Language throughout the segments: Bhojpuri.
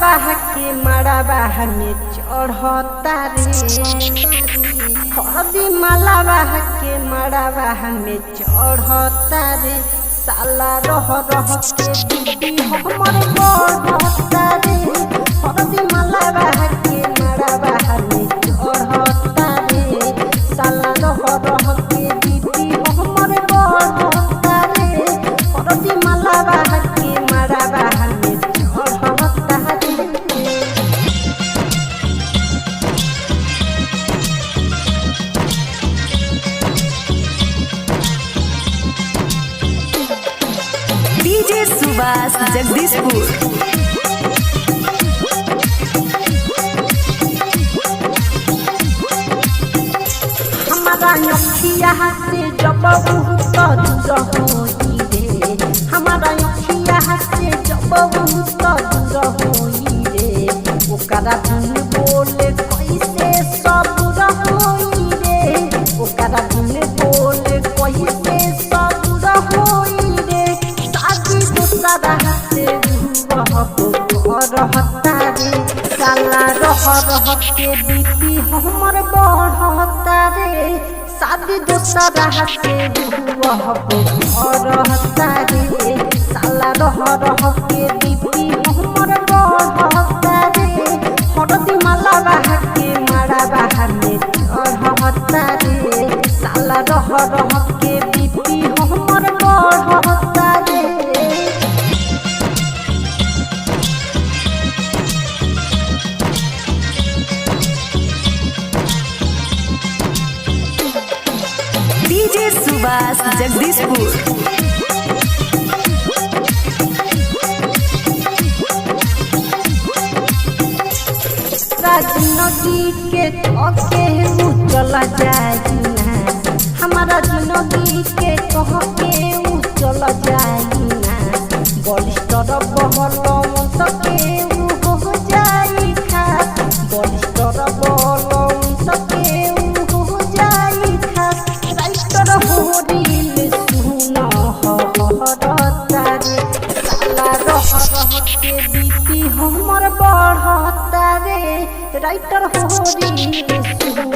मालावा के मड़ावा में चढ़ता रे हरदी मालावा के मड़ावा में चढ़ता रे साला रह के दीदी हमर बढ़ता रे हरदी मालावा के मड़ावा में चढ़ता रे साला रह के दीदी हमर बढ़ता रे हरदी मालावा के मड़ावा में चढ़ता रे। डीजे सुभाष जगदीशपुर। हमारा अखिया से जब बहुत दूर होई रे हमारा अखिया से जब बहुत दूर होई रे ओकरा बिन बोले कैसे सबूर होई रे ओकरा बिन बोले कैसे सबूर होई रे शादी दूसरा से रहता रे साला रह के बीपी हमर बढ़ता रे शादी दूसरा से रहता रे साला रह के बीपी हमर बढ़ता रे हरदी मालावा के मड़ावा में चढ़ता रे साला रह के बीपी हमर बढ़ता रे। डीजे सुभाष जगदीशपुर। जिंदगी के के चला जाइना हमारा जिंदगी के कह के चला जाइना बलिष्ठर बहल के हो जाई खा बलिष्ठर बहल के हो जाई खा राइटर होरिल सुन हरता रे साला रह के बीती हमर बढ़ता रे राइटर होरिल सुन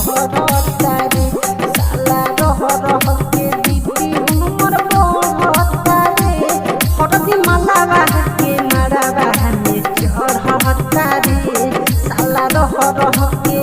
हरता रे साला रह के बीती हमर बढ़ता रे हरदी मालावा के मड़ावा में चढ़ता रे साला रह के